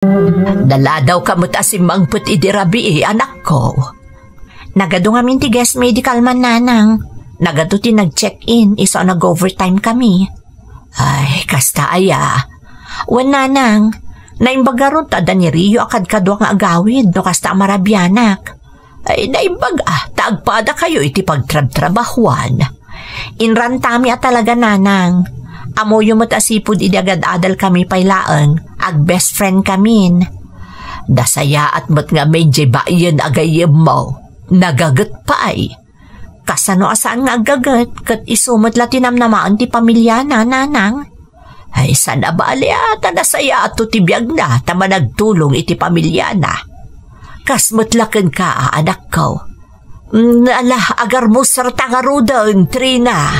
Dala daw kamot asimang put idirabi anak ko. Nagado nga min ti guest medical man nanang. Nagado ti nag-check-in, iso nag-overtime kami. Ay, kasta aya. Wan nanang, naimbagaron ta da ni Rio akad kadwa nga agawid no kasta marabyanak. Ay, naimbag taagpada kayo iti pagtrab-trabahuan. Inrantami talaga nanang. Amo yung matasipod idagad-adal kami pailaan, ag best friend kamin. Dasaya at mat nga may jebayan agayem mo. Nagagat pa ay. Kasano asaan nga agagat, kat isumot la tinamnamaan ti pamilya na nanang. Ay, sana ba aliata na saya ato tibiyag na tama nagtulong iti pamilya na. Kasmutlakan ka, anak ko. Ala, agar mo sartangarudan, Trina.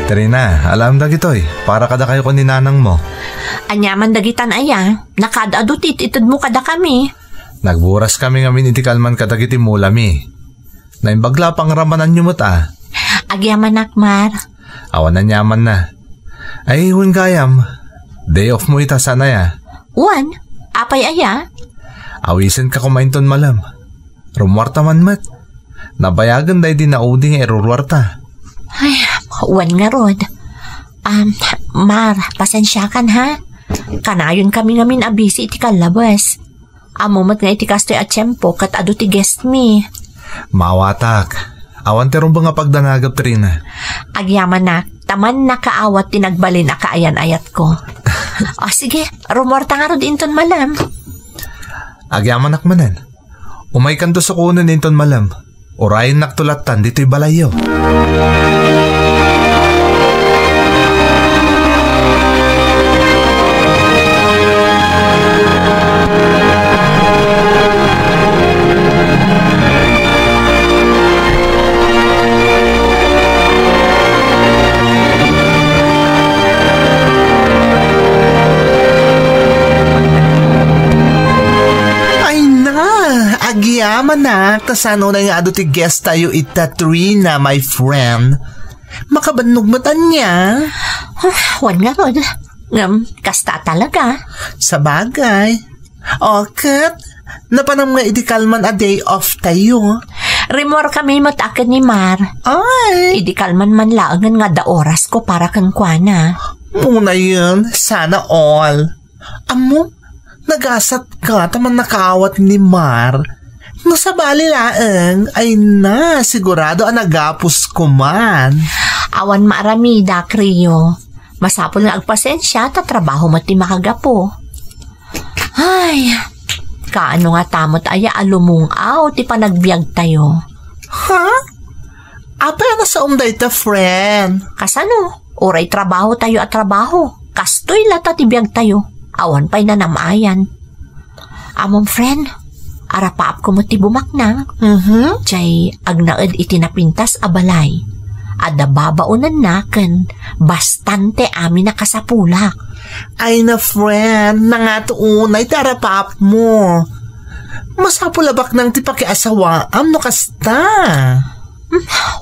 Trina, alam dagitoy, para kada kayo ko ni nanang mo. Anyaman dagitan aya, nakadadutit itod mo kada kami. Nagburas kami ngamin iti kalman kadagiti mulami. Naimbagla pang ramanan nyo mo't Agyaman akmar. Awan na nyaman na. Ay, hun kayam. Day off mo ita sana ya. Wan, apay aya? Awisin ka kumainton malam. Rumwarta man mat. Nabayagan day din na uding erurwarta. Ay, wan nga rod. Mar, pasensya kan ha? Kanayon kami ngamin abisi iti kalabas. Amumat nga iti kastoy at tiyempo kat ado ti guest me. Mawatak. Awan terong ba nga pagdanagap, Trina? Agyaman na, taman nakaawat tinagbalin a kaayan-ayat ko. O sige, rumorta nga rod inton malam. Agyaman nakmanan. Umay kanto sa kunan inton malam. Urayin naktulatan dito'y balayo. Agyaman na, kasano na nga ado ti guest tayo ita Trina, my friend. Makabanugmatan niya. Wan nga rod. Kasta talaga. Sabagay. Okay. Napanam nga iti kalman a day off tayo. Remor kami matakad ni Mar. Ay. Idi kalman man laangan nga da oras ko para kang kwana. Muna yun. Sana all. Amo, nagasat ka taman nakaawat ni Mar. No sa balilaang ay na sigurado ang nagapos ko man. Awan maaramida, Kriyo. Masapol nga agpasensya ta trabaho mati makagapo. Ay, kaano nga tamot aya alumungaw ti panagbiag tayo. Ha? Apa na sa umday ta, friend? Kasano? Oray trabaho tayo at trabaho. Kastoy lata ti biag tayo. Awan pa'y nanamayan. Among friend, arapaap ko mo ti bumaknang. Jay, agnaed itinapintas abalay. Ada babaunan naken, bastante amin na kasapulak. Ay na friend, nangatuunay ti arapaap mo. Masapulabak nang ti pakiasawaam no kasta.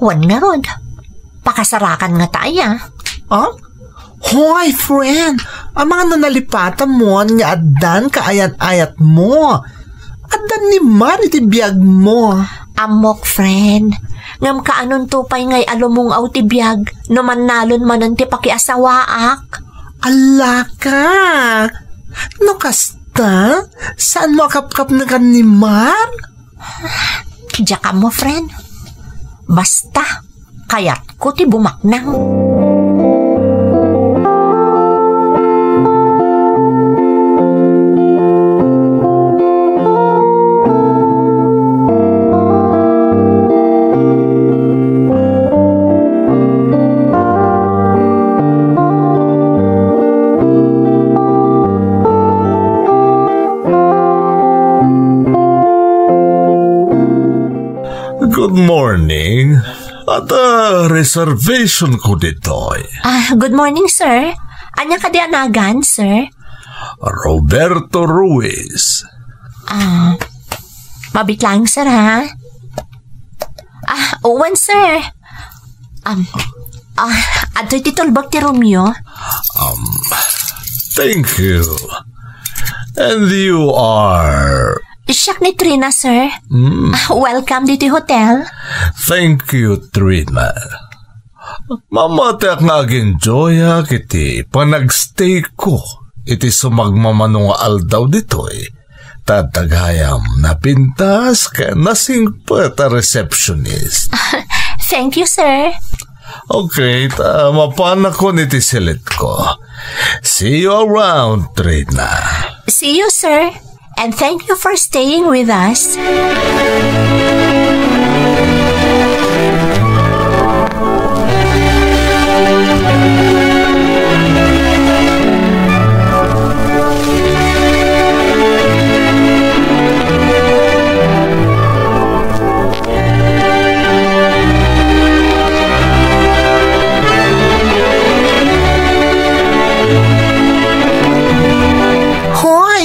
Wan nga rod. Pakasarakan nga tayo. Oh? Hoy, friend, ang mga nanalipatan mo nga adan kaayan-ayat mo. Adan ni Mar iti biyag mo. Amok, friend. Ngam kaanon tupay ngay alumong ti biyag no manalon manan ti pakiasawaak. Ala ka. No kasta? Saan mo akap-kap na kan ni Mar? Diya ka mo, friend. Basta, kayat ko ti bumaknang. Good morning. reservation ko dito. Good morning, sir. Anya ka di anagan, sir? Roberto Ruiz. Mabitlang, sir, ha? Owen, sir. Ado'y titulbag ti Romeo. Thank you. And you are... Siyak ni Trina, sir. Welcome dito hotel. Thank you, Trina. Mamatak ngaag-enjoy kiti panagstay ko. Iti sumagmamanong aldaw dito Tatagayam na pintas ka nasingpat a receptionist. Thank you, sir. Okay, mapanak ko niti silit ko. See you around, Trina. See you, sir. And thank you for staying with us.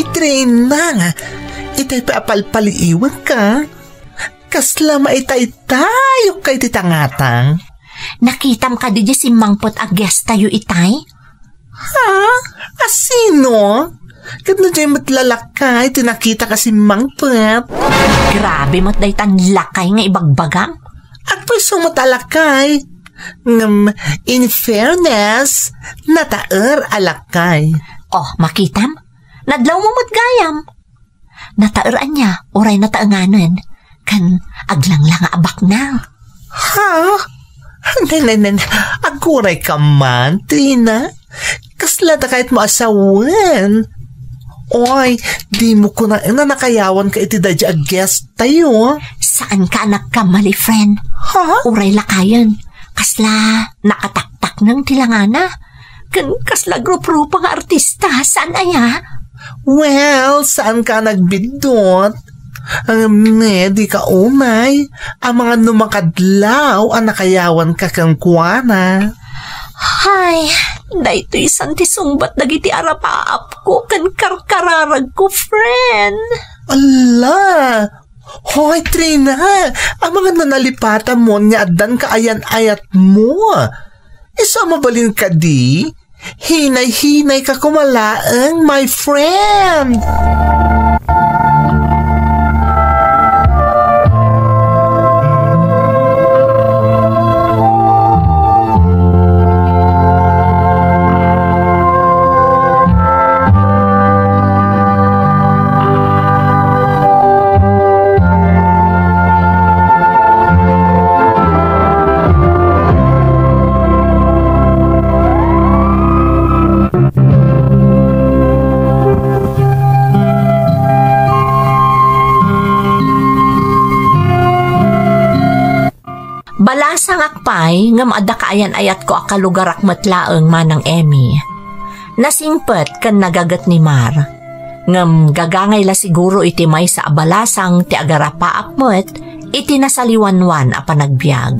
Trina, itay paapalpaliiwan ka. Kasla maitay tayo kay titangatang. Nakitam ka di si Mangpot a guest tayo itay? Ha? Asino? Kadno dyan matlalakay, tinakita ka si Mangpot. Grabe mo't day tan lakay nga ibagbagang. At pwesong matalakay. In fairness, nataer alakay. Makitam? Nadlaw mo mo't gayam. Nataeraan niya, oray nataanganan. Kan aglang-lang abak na. Ha? Aguray ka man, Trina. Kaslata kahit mo asawan. Oy, di mo ko na nakayawan ka iti dadya guest tayo. Saan ka nagkamali, friend? Ha? Oray lakayan. Kasla nakataktak ng tilangana. Kan kasla grup-grupo nga artista. Saan aya? Well, saan ka nagbidot? Di ka umay. Ang mga numakadlaw ang nakayawan ka kang kuwana. Hay, dahito isang tisungbat dagiti arapaap ko kan karkararag ko, friend. Ala! Hoy, Trina! Ang mga nanalipata mo niya adan kaayan-ayat mo. Isa mabalin ka di? Hinay-hinay ka kumalaang, my friend! Balasang akpay, nga maada kaayan ayat ko akalugarak matlaeng manang Emmy. Nasingpet kan nagagat ni Mar. Ngam gagangay la siguro iti may sa abalasang ti agarapaak mo't iti nasaliwanwan a panagbiag.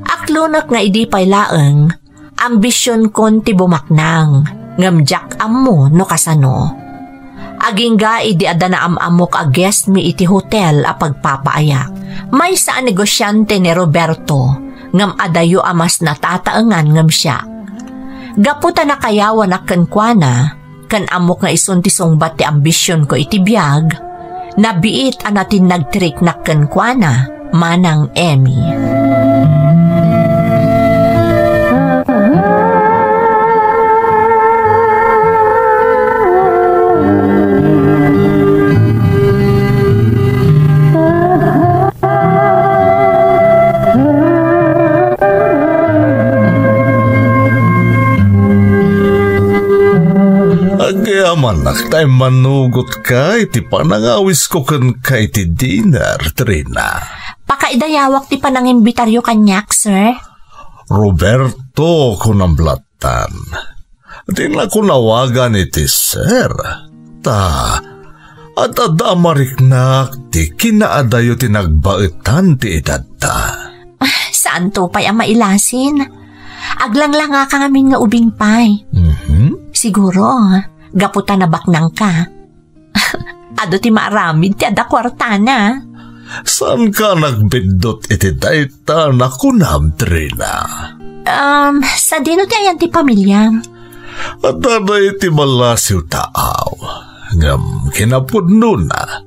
Aklunak nga idi pay laeng, ambisyon kon ti bumaknang, ngam jak ammo no kasano. Aging ga idi ada na amok a guest mi iti hotel a pagpapaayak. May sa negosyante ni Roberto, ngam adayo amas natataangan ngam siya. Gaputa na kayawan akan kuana, kan amok nga isuntisong bat ti ambisyon ko iti biyag, nabiit anatin nagtrik nakan kuana, manang Emmy. Manak tayo manugot ka, iti panangawis ko kan ka iti dinner, Trina. Pakaidayawak ti panangimbitaryo kanyak, sir? Roberto kunamblatan. Di na kunawagan iti sir. At adamariknak ti kinaadayo ti nagbaitan ti idadta. Saan to pa'y ang mailasin? Aglang nga ka ngamin nga ubing pay. Siguro, gaputan na baknang ka. Ado ti maaramid ti ada kwartana. Saan ka nagbindot iti dayta na kunam, Trina? Sa dino ti ayan ti pamilya. At aday ti malasiw taaw. Ngam kinapudno na.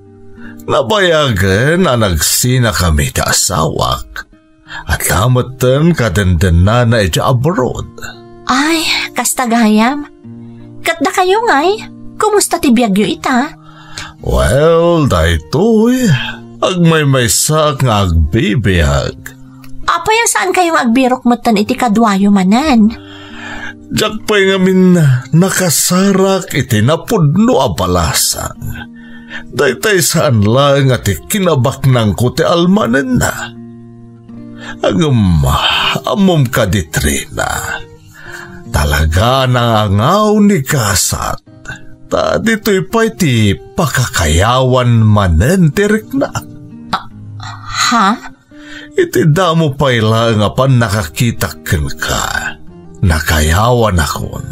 Nabayagan na nagsina kami ti asawak. At lamatan kadendena na iti abroad. Ay, kastagayam. Katda kayo ngay. Kumusta ti biyagyo ita? Well, daytoy. Agmay-maysa nga agbibiyag. Apay saan kayong agbirok matan iti kadwayo manan? Diyak pa'y ngamin nakasarak iti napudno a balasang. Daytay saan lang ati kinabaknang ko ti almanen na. Amom ka di Trina. Talaga nangangaw ni kasat. Ta dito'y pa'y ti pakakayawan manen tirik na. Ha? Iti damo pa'y lang apan nakakitaken ka. Nakayawan akon.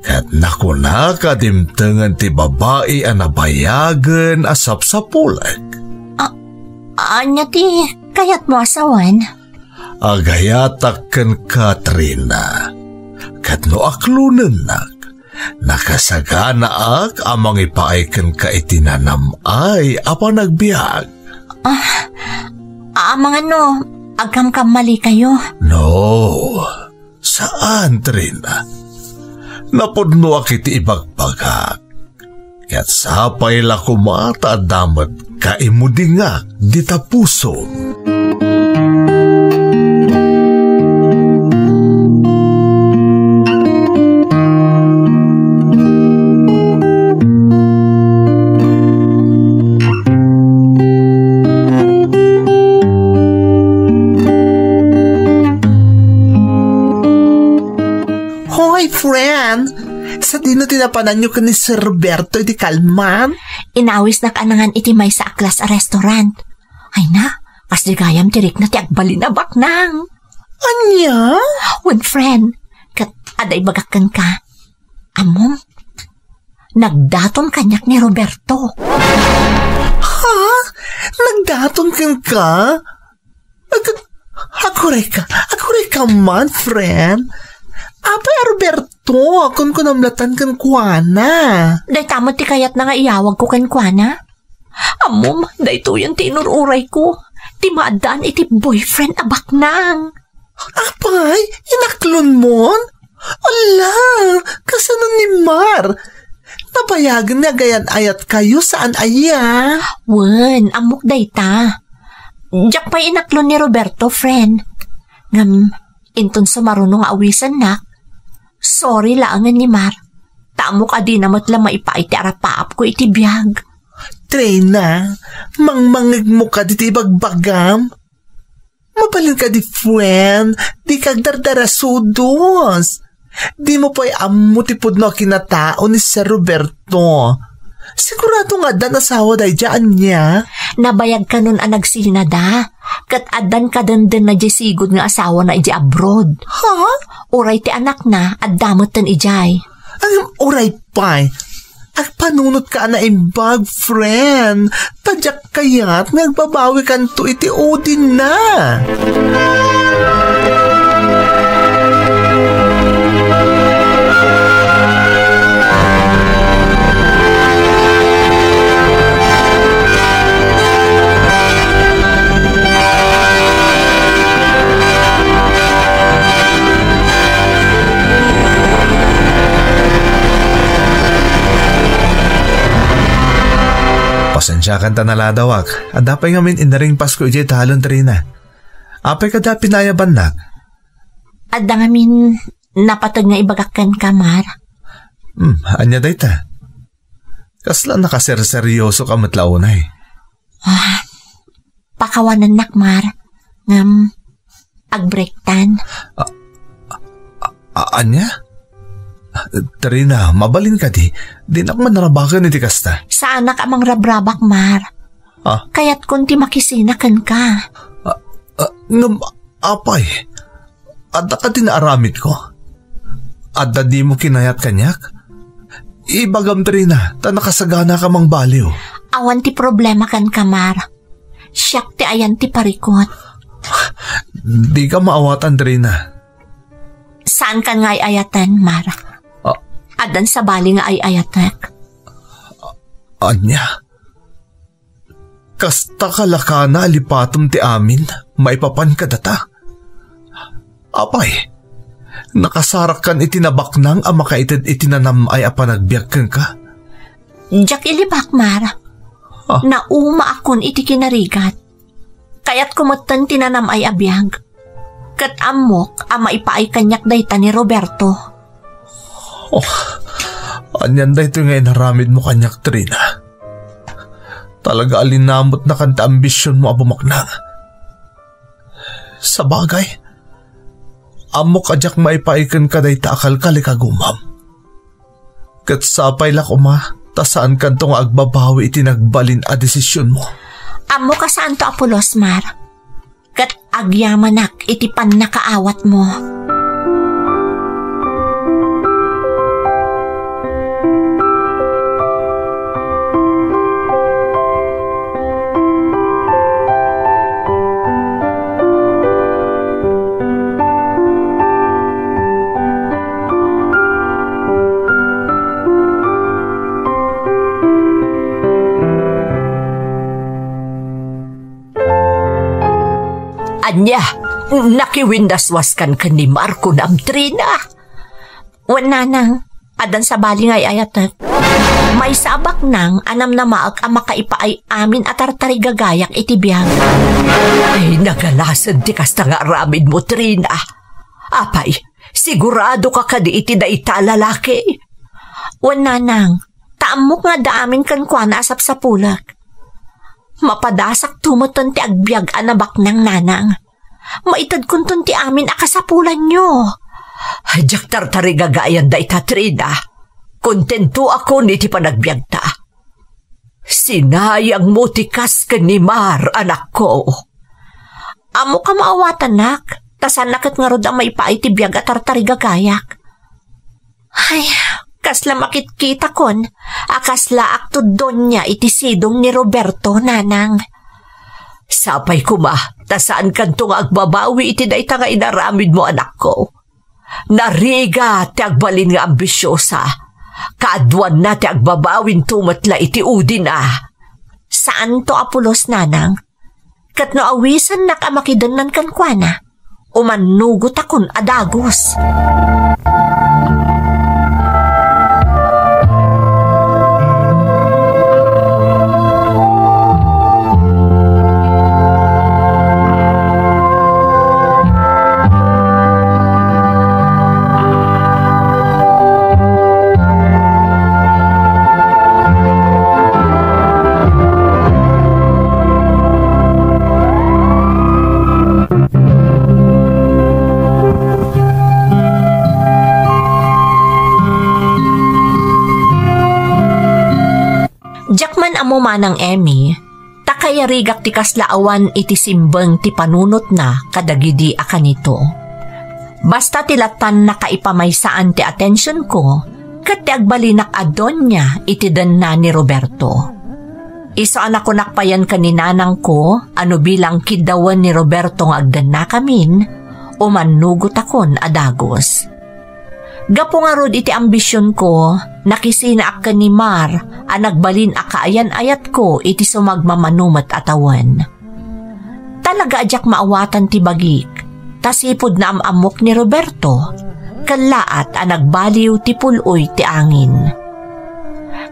Kat nakuna kadimtengan ti babae a nabayagan asap sa pulag. Anya ti kayat mo asawan? Agayataken ka, Trina. Kat no aklunen nakasagana ak amang ipaaiken ka itinanam ay apa nagbiag. Amang ano, agam mali kayo? No, saan, Trina? Napudno ak iti ibagbagak. Kat sapay la kumata damat kaimudingak di tapuso. Friend, sa dino tinapanan nyo ka ni Sir Roberto iti kalman? Inawis na kanangan iti may sa aklas a restaurant. Ay na, kas di gayam tirik na ti agbali na baknang. Anya? When friend, kat aday bagakan ka. Amom, nagdaton kanyak ni Roberto. Ha? Nagdaton ka? Akuray ka man, friend. Apay Roberto, akon ko namlatan kan kuana. Day tamad ti kayat na nga iyawag ko kan kuana. Amom, day to yung tinururay ko. Ti maadaan iti boyfriend abak nang. Apay, inaklon mon? Ala, kasanon ni Mar. Nabayagan na gayan ayat kayo saan aya? Wen, amok day ta. Diyak pa'y inaklon ni Roberto, friend. Ngam, inton sa marunong awisan na. Sorry laangan ni Mar. Tamo ka din namat lang maipaiti arapaap ko iti biyag. Trina, mangmangig mo ka diti bagbagam. Mabalin ka di friend, di kag dardarasudos. Di mo pa'y amutipod na kinatao ni Sir Roberto. Sigurado nga dan asawa day dyan niya. Nabayag ka nun ang nagsinada. Kat adan ka dandan na sigod nga asawa na iji abroad. Ha? Uray ti anak na at damot tan ijay. Ang uray pa'y. At panunot ka na imbag, friend. Tadyak kaya't nagbabawi kanto iti Odin na. Pasensya kan tanaladawak. At dapay ngamin inaring Pasko ijay talon Trina. Apay kada pinayaban na. At da ngamin napatag nga ibagakan ka, Mar. Anya day ta. Kasla nakaserseryoso ka matlaunay. Pakawanan nak, Mar. Ngam, agbrektan. Anya? Trina, mabalin ka di. Di na manarabakan iti kasta. Sa anak amang rabrabak, Mar. Kaya't kunti makisinakan ka. Apay, adda ka tinaaramid ko. Adda di mo kinayat kanyak. Ibagam Trina, ta nakasagana ka mang baliw. Awan ti problema kan kamar. Siyak ti ayan ti parikot. Di ka maawatan Trina. Saan kan nga ayatan, Mar? Adan sa bali nga ay ayatek. Anya? Kasta kalaka na alipatom ti amin, maipapan ka data. Apay, nakasarak kan itinabak nang ama kaited itinanam ay apanagbiag kang ka. Diyak ilibak, Mar. Nauma akon iti kinarigat. Kaya't kumatan tinanam ay abiyag. Kat amok ama ipaay kanyak dayta ni Roberto. Anyan dayto nga inaramid mo kanyak Trina. Talaga alinamot na kanta ambisyon mo abumaknang. Sa bagay, amok adyak maipaikan ka day taakal kalikagumam. Kat sapay lak tasaan kantong agbabawi itinagbalin a desisyon mo. Amo ka saan to Apolos, Mar? Kat agyamanak iti pan nakaawat mo. Anya, nakiwindaswas kan ni Marco na Trina. Wananang, adan sa bali ngay ayatek. May sabak nang anam na maag ang makaipaay amin at tartarigagayak itibiyang. Ay, nagalasan ti kasta nga aramid mo, Trina. Apay, sigurado ka kadi iti da ita lalaki. Wananang, taamok nga daamin kan kwa na asap sa pulak. Mapadasak tumuton ti agbyag anabak ng nanang. Maitad kuntun ti amin akasapulan nyo. Diyak tartarigagayan da ita, Trina. Kontento ako ni ti panagbyag ta. Sinayang mo ti kas ka ni Mar, anak ko. Amo ka maawatan, nak. Tasan nakat nga rod ang maipaay ti biyag at tartarigagayak. Ay, kasla makitkita kon, akasla akto doon niya iti sidong ni Roberto, nanang. Sapay kuma, tasaan kanto nga agbabawi iti dayta nga inaramid mo, anak ko. Nariga ti agbalin nga ambisyosa, kaadwan na ti agbabawin tumatla iti udin Saan to Apolos, nanang? Kat no awisan nakamakidanan kan kwa umanugot akon adagos. Jakman amo manang Emmy, takayarigak ti kaslaawan iti simbeng ti panunot na kadagidi akanito. Basta tilatan na kaipamaysaan ti atensyon ko, kat ti agbalinak adon niya iti den na ni Roberto. Iso anak ko nakpayan kaninanang ko, ano bilang kidawan ni Roberto nga agdan na kamin, umanugot akon adagos. Gapo nga rod iti ambisyon ko, nakisina ak ni Mar, anagbalin akaayan ayat ko iti sumagmamanumat atawan. Talaga adyak maawatan ti bagik, tasipod na amamok ni Roberto, kalaat anagbaliw ti puloy ti angin.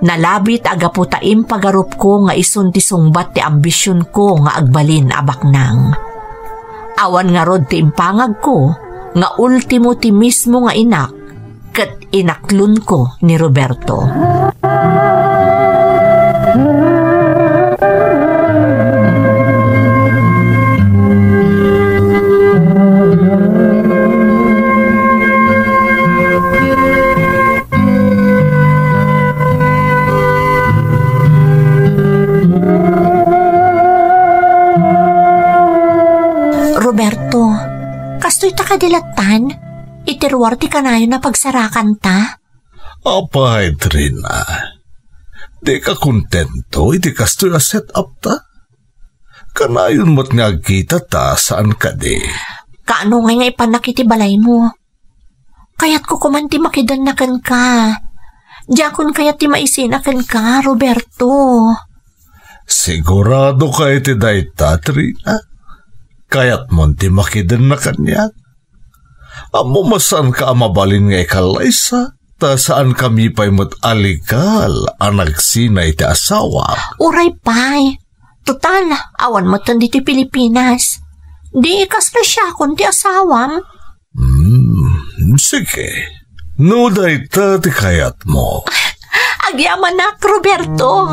Nalabit agapo taim pagarup ko nga isun ti sungbat ti ambisyon ko nga agbalin abaknang. Awan nga rod ti impangag ko, nga ultimo ti mismo nga inak, kat inaklun ko ni Roberto. Roberto, kastoy ta kadilatan, itirwarti ka na yun na pagsarakan ta. Apay, Trina. Di ka kontento, iti kastoy a set up ta? Kanayon mo't nga kita ta saan ka di. Kaano nga ipanakiti balay mo? Kaya't ko kumanti makidanakan ka. Diyakon kaya't ti maisinakan ka, Roberto. Sigurado ka iti dayta, Trina. Kaya't mo ti makidanakan niya. Amo masan ka mabalin nga ikalaysa, ta saan kami pa'y mo't alikal ang nagsinay ti asawa. Uray pa'y. Total, awan mo tan dito Pilipinas. Di ikas na siya kundi asawam. Sige. No dayta ti kayat mo. Agyaman na, Roberto.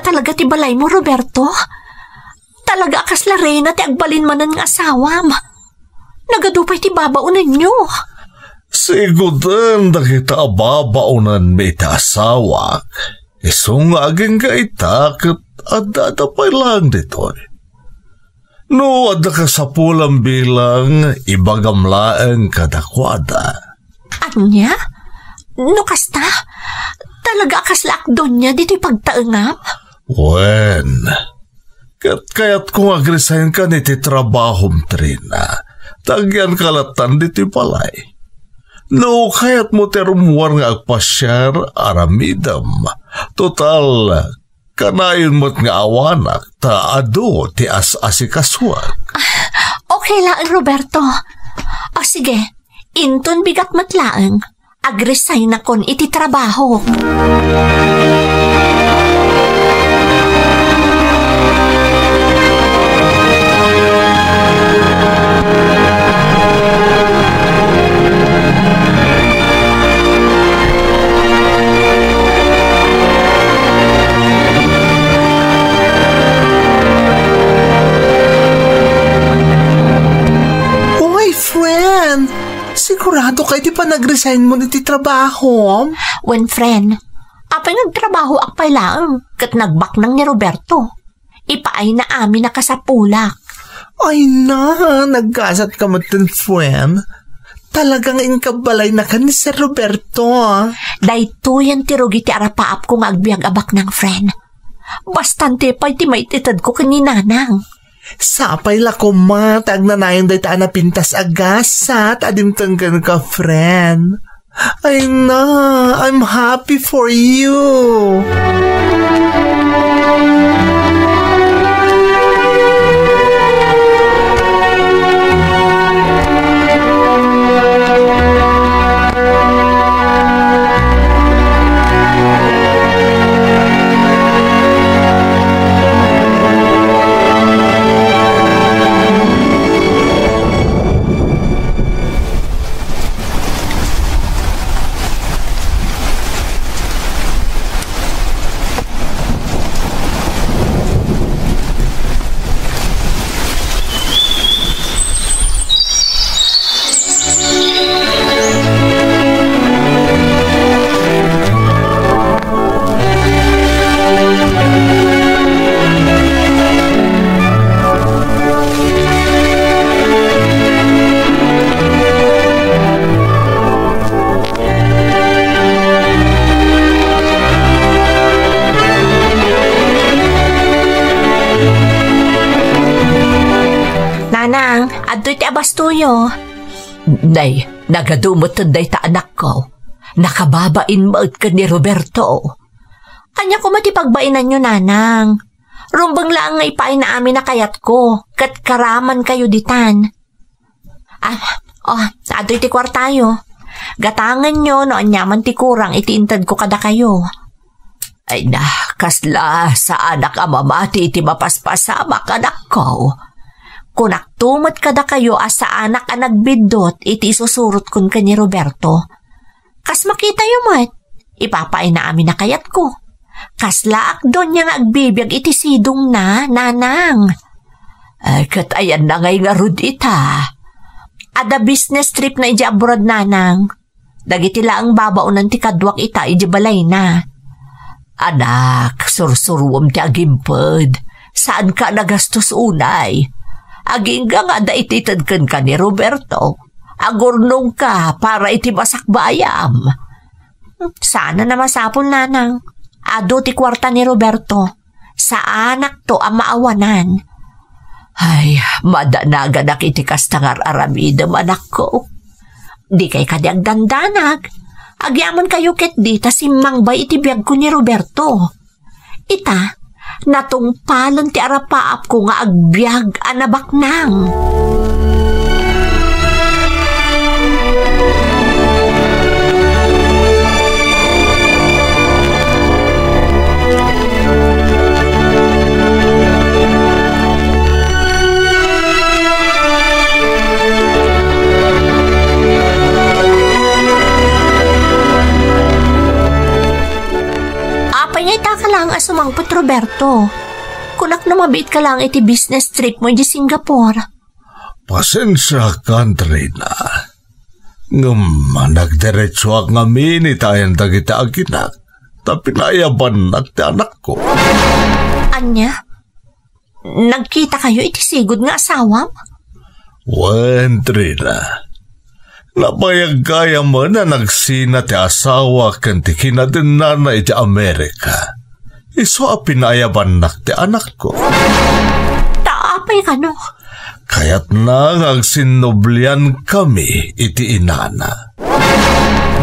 Talaga ti balay mo, Roberto? Talaga akas la reyna ti agbalin manan nga asawam. Nagadupay ti babaunan nyo. Sigudan da kita babaunan may ti asawak. Isong aging ka itakot at dadapay lang dito. No, adda ka sa pulang bilang ibagamlaan kadakwada. Anya? No kasta? Talaga akas lakdon niya dito'y pagtaengam? Wen, kaya't kung agresign ka niti trabahom, Trina, tagyan kalatan diti palay. No, kaya't mo terumuar nga agpasyar aramidam. Total, kanayon mo't nga awanak, ta ado ti as-asikaswag. Okay lang, Roberto. O sige, inton bigat matlaeng, agresign na kon iti trabaho. Sigurado kayo di pa nag-resign mo niti trabaho? When friend, apay nagtrabaho akpay lang, kat nagbak nang ni Roberto. Ipaay na amin na kasapulak. Ay na, nagkasat ka mo tin friend. Talagang inkabalay na ka ni Sir Roberto. Dahito yan tirugi ti arapaap kong agbiag abak ng friend. Bastante pa'y ti maititad ko kaninanang. Sapay la ko matag na nayon day taan na pintas agasat adimtanggan ka, friend. Ay na, I'm happy for you. Ado'y ti abastuyo. Nay, nagadumot day ta anak ko. Nakababain maut ka ni Roberto. Anya ko matipagbainan nyo, nanang. Rumbang lang nga ipain na amin na kayat ko. Kat karaman kayo ditan. Ado'y ti kwartayo. Gatangan nyo no anyaman ti kurang itiintad ko kada kayo. Ay na, kasla sa anak amamati iti mapaspasama kanak ko. Kung naktumat kada kayo asa anak ang nagbidot, iti isusurot kun ka ni Roberto. Kas makita yung mat, ipapain na amin na kayat ko. Kaslaak doon niya nga agbibiyag iti sidong na, nanang. Ay, kat ayan na ngay nga rud ita. Ada business trip na iji abroad, nanang. Dagiti laang babaunan ti kadwak ita iji balay na. Anak, sursuruam ti agimpod. Saan ka nagastos unay? Aging nga da ititadkan ka ni Roberto. Agurnong ka para iti masakbayam. Sana na masapon, nanang. Ado ti kwarta ni Roberto. Sa anak to ang maawanan. Ay, madanagan ak iti kastangar aramidam, anak ko. Di kay kadiag dandanag. Agyaman kayo ket di ta simangbay iti biyag ko ni Roberto. Ita, natungpalan ti arapaap ko nga agbyag anabak nang. Sumangpot, Roberto. Kunak na mabit ka lang iti business trip mo di Singapore. Pasensya ka, Trina. Nagdiretso ak nga minit ayan tagita aginak. Tapi nayaban at anak ko. Anya? Nagkita kayo iti sigod nga asawam? Wen, Trina. Napayag kaya mo na nagsina ti asawa kanti kinadina na iti Amerika. Iso a pinayaban nak ti anak ko. Taapay ka no? Kaya't na agsinublian kami iti inana.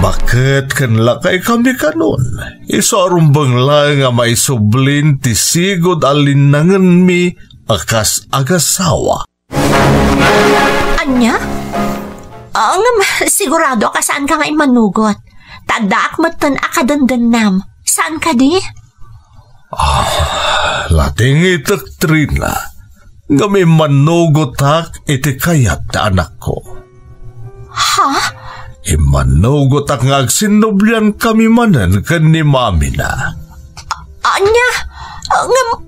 Bakit kanla kay kami kanon? Iso arumbang lang nga maisublin ti sigod alinangan mi akas agasawa. Anya? Sigurado ka saan ka nga imanugot. Tadaak matan akadandanam. Saan ka di? Lating itak, Trina. Nga may manugotak iti kayat na anak ko. Ha? Imanugotak nga agsinublian kami manan kan ni mami na. Anya?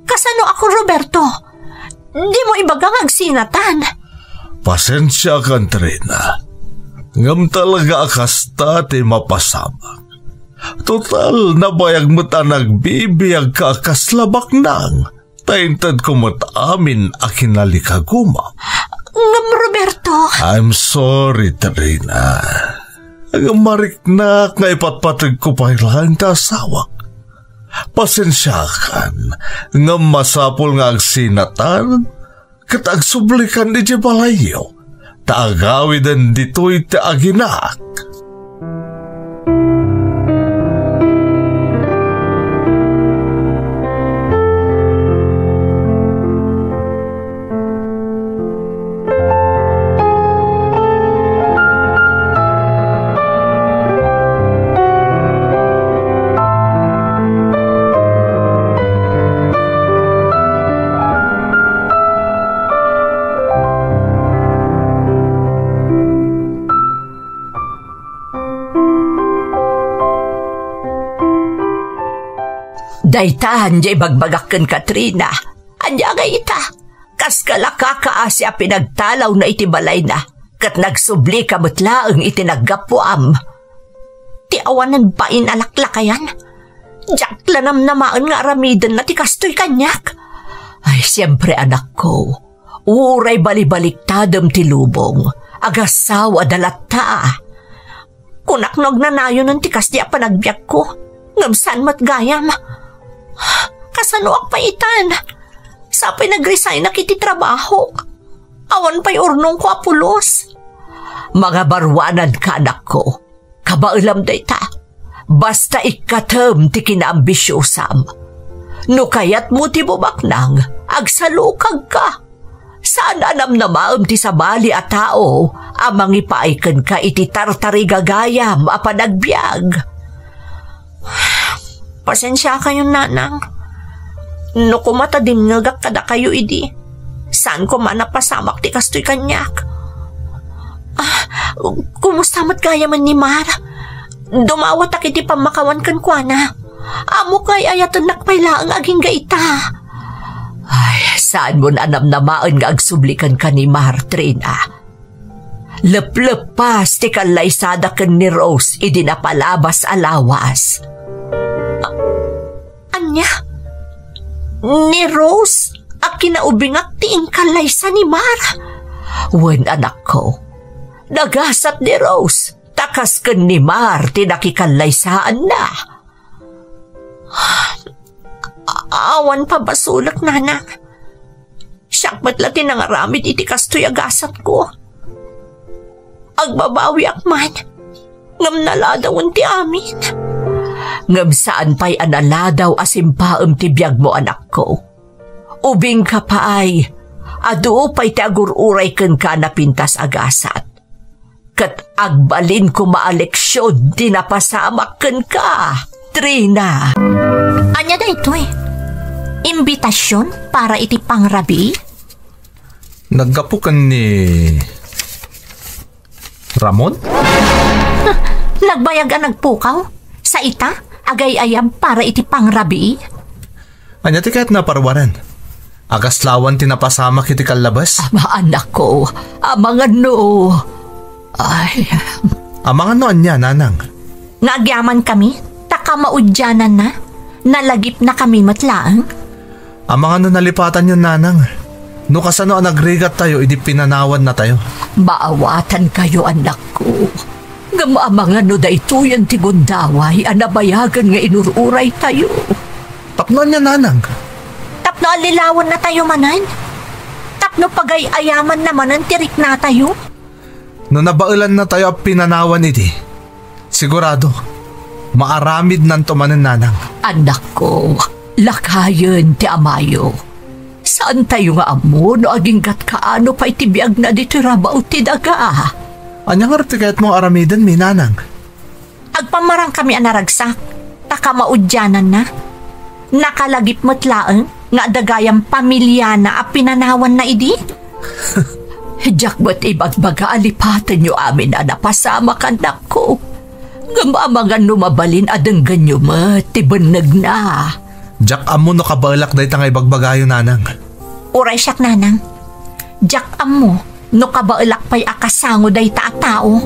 Kasano ako, Roberto? Di mo ibagang agsinatan. Pasensya ka, Trina. Ngam talaga akasta ti mapasamak. Total, nabayag mo ta nagbibiyag ka kaslabak nang. Taintad ko mo't amin akinalikaguma. Ngam, Roberto. I'm sorry, Trina. Ang mariknak nga ipatpatag ko pa ilang tasawak. Pasensya kan, ngam masapol nga agsinatan, katag sublikan di balayo, taagawidan dito'y taaginak. Dayta, anjay bagbagakan, Katrina. Anya nga ita. Kas kalakakaasya pinagtalaw na itibalay na. Kat nagsubli kamutlaang itinaggapuam. Ti awanan ba inalaklakayan? Diyak lanam namaan nga aramidan na ti kastoy kanyak. Ay, siyempre anak ko. Uray balibaliktadam ti lubong. Agasawa dalata. Kunak nagnanayo ng tikas di panagbiyak ko. Ngamsan matgayam. Kasano ak paitan? Sapay nag-resign na kiti trabaho. Awan pa'y urnong ko apulos. Mga barwanan ka, anak ko. Kabailam dayta. Basta ikatem ti kinaambisyosam. No kayat mo ti bumaknang, agsalukag ka. Saan anam na maam ti sabali a tao, amang ipaikan ka iti tartari gagayam a panagbiag. Pasensya kayo, nanang. No kumata din ngagak kada kayo, idi. Saan ko man napasamak ti kastoy kanyak? Kumusta mat gaya man ni Mar? Dumawat ak iti pamakawan kan kwa na. Amo kay ayatan nakpaila ang aging gaita. Ay, saan mo na namnamaan nga agsublikan ka ni Martrina? Leplep pas ti kalaysada ken ni Rose idi napalabas alawas. Anya? Ni Rose? Ang kinaubingak tiing kalaysa ni Mar? Wen anak ko, nagasat ni Rose, takas ken ni Mar ti nakikalaysaan na. Awan pa basulak, nana. Siyakmat lati nangaramid iti kastoy agasat ko. Agbabawi akman. Ngam naladaw ti amin. Ngam saan pa'y analadaw asimpaam ti biyag mo anak ko. Ubing ka pa ay, adu pa'y ti agururay ken ka napintas agasat. Kat agbalin ko maaleksyon di napasamak ken ka, Trina. Anya da ito eh. Imbitasyon para iti pangrabi? Naggapukan ni Ramon? Nagbayag ang nagpukaw? Sa ita? Agay-ayam para iti pangrabi? Anya ti kahit naparwaran. Agaslawan tinapasama kiti kalabas? Ama anak ko, amang ano. Ay. Amang ano anya, nanang? Nagyaman kami? Taka maudyanan na? Nalagip na kami matlaang? Amang ano nalipatan yun, nanang? No kasano ang nagrigat tayo, idi pinanawan na tayo. Maawatan kayo anak ko. Ngamaamang ano da ito yan ti gundaway, anabayagan nga inururay tayo. Tapno niya, nanang. Tapno alilawan na tayo manan? Tapno pagay-ayaman naman ang tirik na tayo? No nabaulan na tayo ang pinanawan iti, sigurado, maaramid nanto manan, nanang. Anak ko, lakayan ti amayo. Saan tayo nga amo no aging gat kaano pa itibiyag na dito rabaw ti daga? Anya nga rati mo aramidan, mi, nanang? Agpamarang kami anaragsak, taka maudyanan na. Nakalagip mo't laeng nga dagayang pamilya na a pinanawan na idi? Diyak ba't ibagbaga alipatan nyo amin na napasama ka anak ko? Ngamamangan numabalin adang ganyo tibanag na. Diyak amo no kabalak dahi tangay bagbagayo, nanang. Uray siyak, nanang. Diyak amo no kabalak pa'y akasango dahi tao.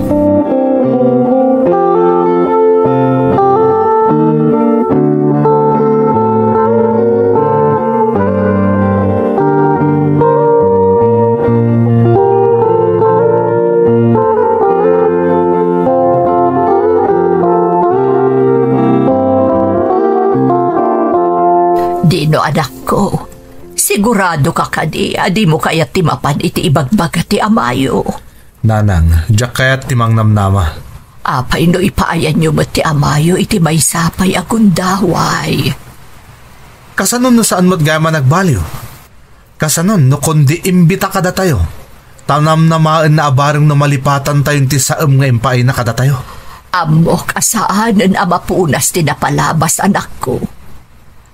Dino anak ko, sigurado ka kadi, adi mo kaya timapan iti ibagbaga ti amayo. Nanang, diyak kaya't timang namnama. Apay no ipaayan nyo ti amayo iti may sapay agundaway. Kasanon no saan mo't gama nagbaliw? Kasanon no kundi imbita kada tayo. Tanam namaan na abarang no malipatan tayo ti saam nga impay na kada tayo. Amok asaanan amapunas ti napalabas anak ko.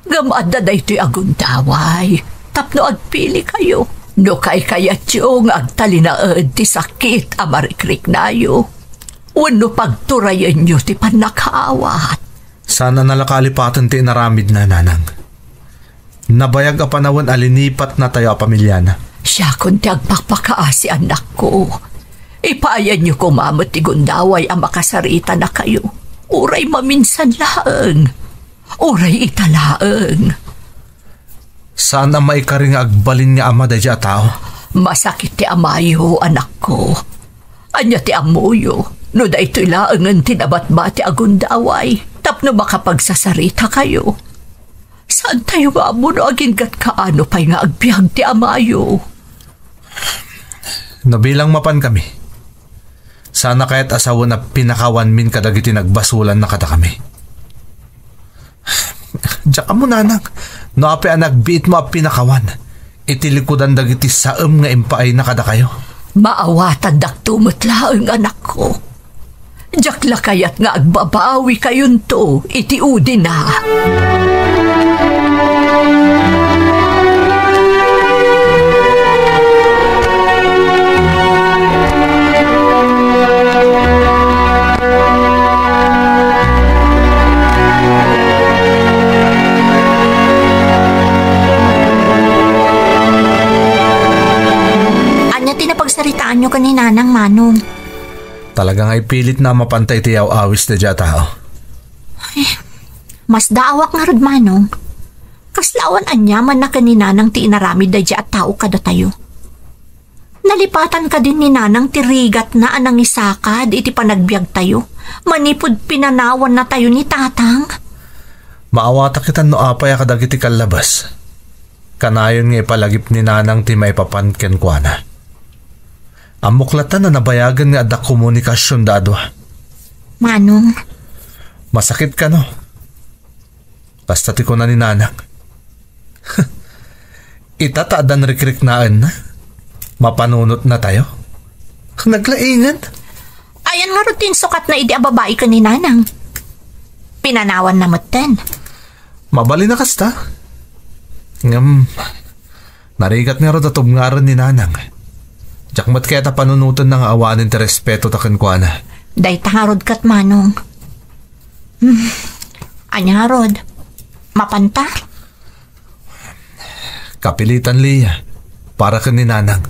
Gamada da ito'y agundaway. Tapno agpili kayo. No kay kayat yung agtalinaan ti sakit amarikrik nayo. Wano pagturayan nyo ti panakaawat. Sana nalakalipatan ti naramid na, nanang. Nabayag a panawan alinipat na tayo a pamilya na. Siya kundi agpakpakaasi anak ko. Ipaayan nyo kumamot ti gundaway ang makasarita na kayo. Uray maminsan laang. Uray italaang. Saan ang maikaring agbalin nga ama dahi tao? Masakit ti amayo, anak ko. Anya ti amuyo, no da ito'y laangan tinabatba ti agundaway, tapno makapagsasarita kayo. Saan tayo nga mo no aging gat kaano pa'y nga agbyag ti amayo? Nabilang mapan kami. Sana kaya't asawa na pinakawan min kadagiti nagbasulan na kada kami. Diyak mo, nanang. No api ang nagbiit mo ang pinakawan. Itilikudan dagiti saam nga impaay na kada kayo. Maawatan daktumot laang anak ko. Diyak lakayat nga agbabawi kayon to, itiudi na. Saan nyo ka ni Nanang, Manong? Talagang ay pilit na mapantay tiyaw awis na dya tao. Mas daawak nga rod, Manong. Kaslawan anyaman na ka ni Nanang ti inarami da dya at tao kada tayo. Nalipatan ka din ni Nanang tirigat na anang isakad iti panagbiag tayo. Manipod pinanawan na tayo ni Tatang. Maawata kitan no apay kadagiti kalabas. Kanayon nga ipalagip ni Nanang ti maipapanken kwa na. Amuklatan na nabayagan nga adak komunikasyon dadwa. Manong. Masakit ka no? Basta ti ko na ni Nanang. Itataadan rikrik naan na. Mapanunot na tayo. Naglaingan. Ayan nga rutin sukat na idi ababae ka ni Nanang. Pinanawan na maten. Mabali na kasta. Narigat nga ro tatub nga rin ni Nanang. Jakmat kaya ta panunutan ng awanin ti respeto takan kwa na. Day tangarod kat, Manong. Anya rod. Mapanta? Kapilitan liya. Para ka ni Nanang.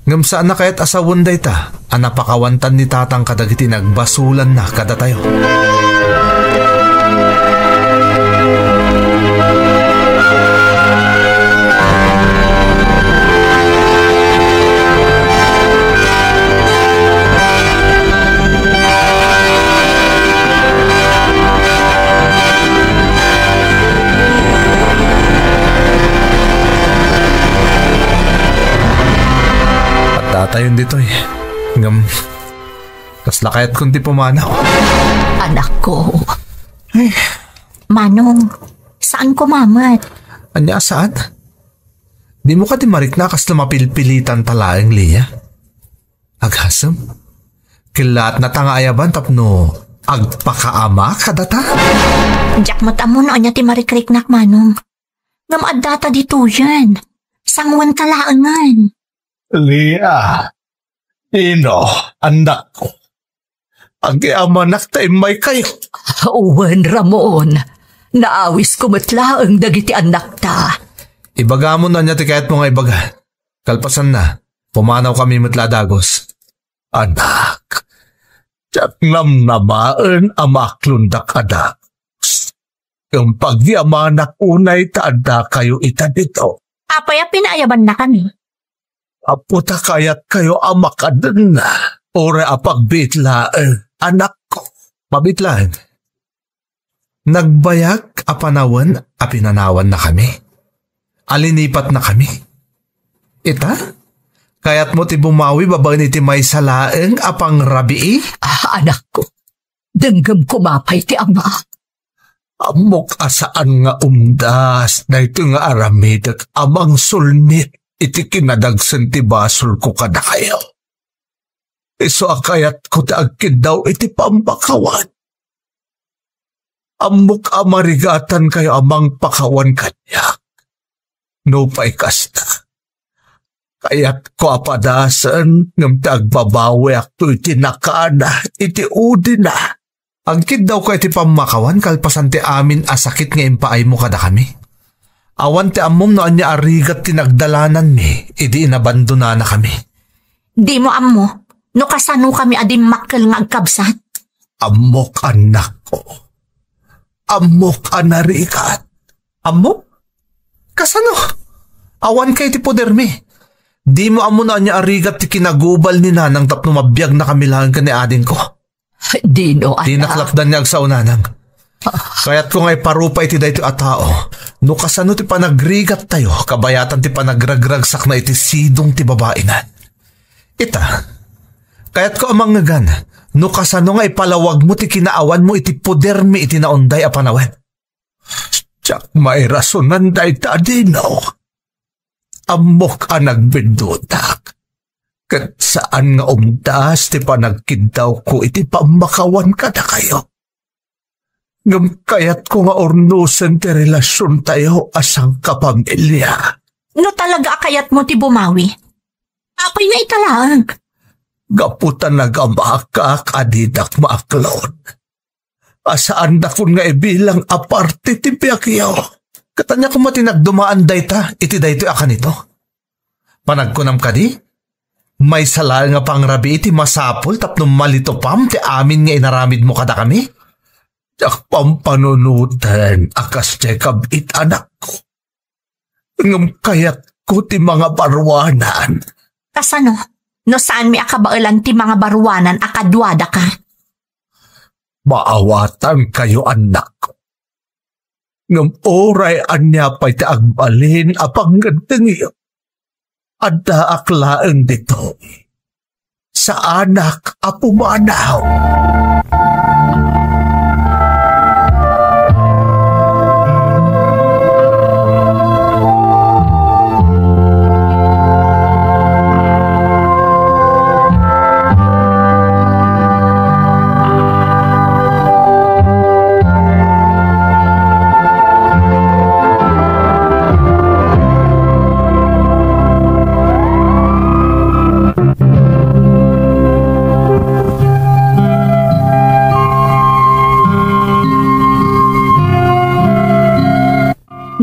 Ngam saan na kaya't asawon day ta, anapakawantan ni Tatang kadagiti nagbasulan na kada tayo. Tatayon dito eh. Ngam, kasla kaya't kundi pumanaw. Anak ko. Manong, saan ko mamat? Anya saan? Di mo ka di marik na kas na mapilpilitan talaeng liya. Agasam? Kilat na tangayaban tapno agpakaama kadata? Diyak matamon anya ti marikrik-nak, Manong. Ngam addata dito yan. Sangwan kalaangan. Lia, Ino, anak ko. Agi-amanak tayo may kayo. Uwan, Ramon. Naawis ko matlaang dagiti anak ta. Ibaga mo na niya ti kahit mga ibaga. Kalpasan na, pumanaw kami matladagos. Anak, tiyak nam namaan amaklundak adak. Yung pag-yamanak unay taada kayo ita dito. Apaya pinaayaban na kami. Aputa kayat kayo amakadan na. Ora apagbitlaan, anak ko. Mabitlaan. Nagbayag apanawan, apinanawan na kami. Alinipat na kami. Ita? Kaya't mo ti bumawi babaen iti may salaeng apang rabii? Anak ko, denggam kumapay ti ama. Amok asaan nga umdas na ito nga aramidak amang sulnit. Iti kinadagsan ti basol ko kada kayo. Iso akayat ko taagkid daw iti pambakawan. Amok amarigatan kayo amang pakawan kanya. No pa'y kasta. Kayat ko apadasan ng tagbabawi akto iti nakana, iti udi na. Agkid daw kayo iti pambakawan kalpasan ti amin asakit nga impaay mo kada kami. Awan ti amom no anya arigat tinagdalanan mi, idi inabandona na kami. Di mo ammo, no kasano kami adim makkel nga agkabsat. Amok anak ko. Amok anarigat. Amok? Kasano? Awan kay ti poder mi. Di mo amo no anya arigat ti kinagubal ni Nanang tapno mabiyag na kamilahan ka ni adin ko. Dino, anak. Di naklapdan niya sa unanang. Kaya't kung ay parupay ti dayto a tao, no kasano ti panagrigat tayo, kabayatan ti panagragragsak na iti sidong ti babae na. Ita, kaya't ko amang ngagan, no kasano nga ipalawag mo ti kinaawan mo iti poder mi iti naunday a panawen. Tsak may rasunan day ta dinaw. Amok a nagbidutak. Kat saan nga umdas ti panagkidaw ko iti pamakawan kada kayo. Ngam kayat ko nga ornusan ti relasyon tayo asang kapamilya. No talaga akayat mo ti bumawi. Apay nga italang. Gaputan nagamakak adidak maaklon. Asaan da kun nga ibilang aparte ti piyakyaw. Katanya ko matinagdumaan dayta, iti dayto akan ito. Panagkunam ka di? May sala nga pangrabi iti masapol tapno malito pam ti amin nga inaramid mo kada kami? Jak pampanunutan akas Jacob it anak ko. Ngam kayat ko ti mga barwanan. Kasano? No saan mi akabailan ti mga barwanan akadwada ka? Maawatan kayo anak ko. Ngam oray anya pa'y ti agbalin apang gandang iyo. Ada aklaan dito. Sa anak apumanaw.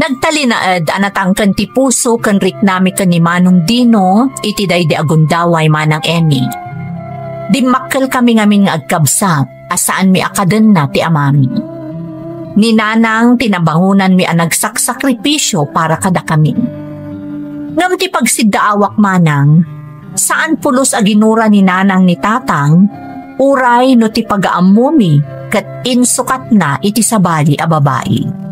Nagtalinaad anatangkan ti puso kan riknami kan ni Manong Dino iti daydi agundaway manang Emmy. Dimmakkel kami ngamin nga agkabsat asaan mi akaden na ti amami. Ni Nanang tinabangunan mi ang nagsaksakripisyo para kada kami. Ngam ti pagsiddaawak manang, saan pulos aginura ni Nanang ni Tatang, uray no ti pag-aamumi kat insukat na iti sabali a babae.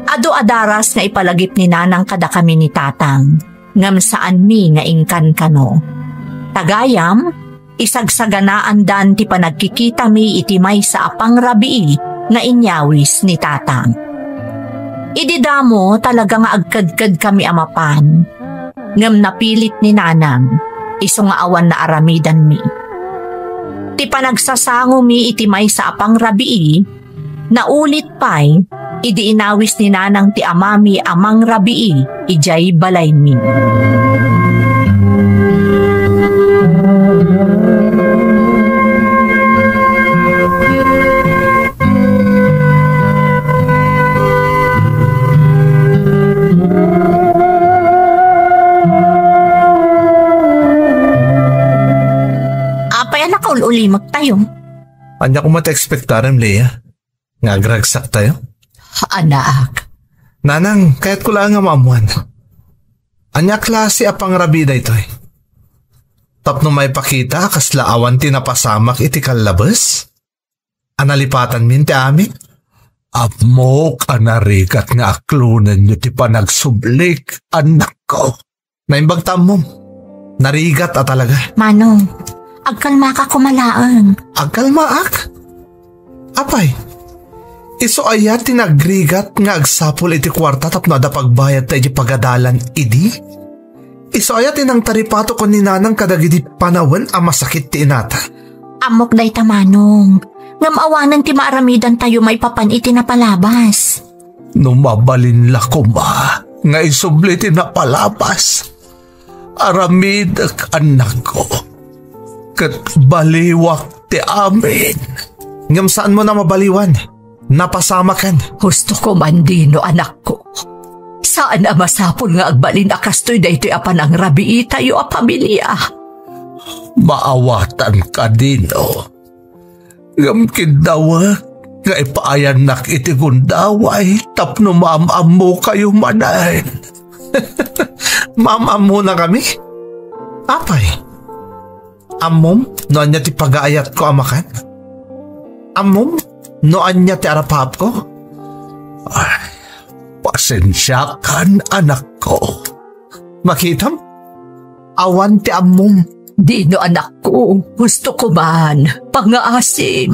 Ado adaras nga ipalagip ni Nanang kada kami ni Tatang, ngam saan mi nga ingkan kano. Tagayam, isagsaganaan dan ti panagkikita mi iti may sa apang rabii nga inyawis ni Tatang. Ididamo talaga nga agkadkad kami amapan, ngam napilit ni Nanang, iso nga awan na aramidan mi. Ti panagsasango mi iti may sa apang rabii, naulit pa'y idi inawis ni Nanang ti amami amang rabii ijay balay mi. Apay anak ulimag tayo. Anya ko mata-expectaram, Leia. Nga gragsak tayo? Anak, Nanang, kahit ko lang nga maamuan. Anya klase apang rabida ito eh. Tapno may pakita kasla awan tinapasamak iti kalabas? Analipatan min ti amin? Apmok anarigat nga aklunan nyo ti panagsublik, anak ko. Naimbagtam mo, narigat at talaga. Manong, agkalma ka kumalaan. Agkalmaak? Apay? Iso ayat tinagrigat nga agsapol iti kwarta tapno ada pagbayad tayo pagadalan idi? Iso ayat tinang taripato ko ni Nanang kadagidi panawan ang masakit ti inata. Amok day tamanong, ngam awanan ti maaramidan tayo may papan iti napalabas. Numabalin la ko ma, nga isubli ti napalabas. Aramidak anak ko, kat baliwak ti amin. Ngam saan mo na mabaliwan? Napasama kan. Gusto ko man Dino, anak ko. Saan na masapol nga agbalin akastoy daytoy apan ang rabii tayo a pamilya. Maawatan ka Dino. Gamkin dawa nga ipaayan nak iti gundaway tapno maamam mo kayo manahin. Maamam mo na kami? Apay? Amom no anya ti pag-aayat ko amakan? Amom no anya ti arapap ko? Ay, pasensya kan anak ko. Makitam? Awan ti amom. Dino, anak ko, gusto ko man pangaasim.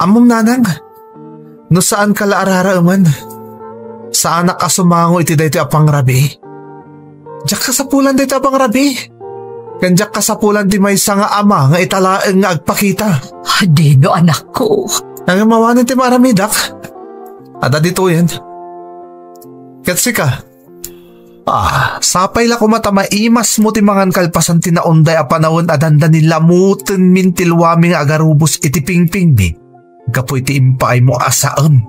Amom Nanang, no saan ka laararaaman? Saan ka sumango iti dayto apang rabi? Diyak ka sa pulan dayto apang rabi. Kandiyak ka sa pulan di may nga ama nga italaeng nga agpakita. Dino, anak ko. Nangamawanan ti maramidak. Ada dito yan. Katsi ka. Sapay la kumata maimas mo ti mangan kalpasan tinaunday a panawon adanda ni lamuten mintilwami nga agarubos iti pingping mi. Gapo iti impaay mo asaan.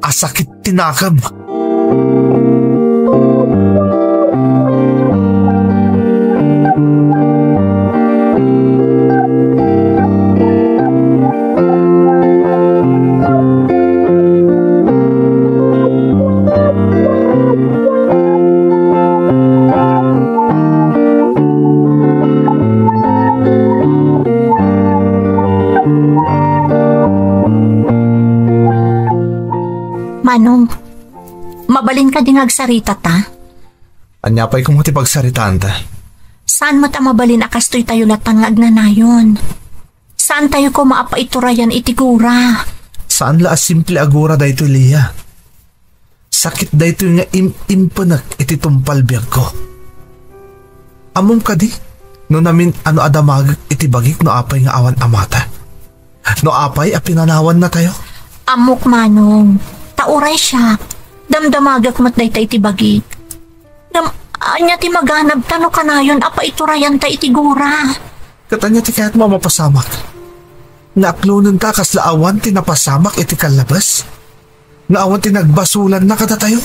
Asakit tinakam. ta dingag sarita ta? Anya pa'y kung matipagsaritaan ta. Saan mo ta mabalin akastoy tayo latang agnanayon? Saan tayo ko maapaiturayan itigura? Saan la simple agura dayto, Lia? Sakit dayto nga impunak iti tumpalbiag ko. Amom ka di? No namin ano adamag iti bagik no apay nga awan amata. No apay a pinanawan na tayo. Amok manong, tauray siya. Damdamagak mat day iti bagik. Anya ti maghanap tano kanayon apa iturayan ta itigura. Katanya ti kaya't mamapasamak. Naaklunan ta kasla awan ti napasamak iti kalabas. Nga awan ti nagbasulan na kada tayo.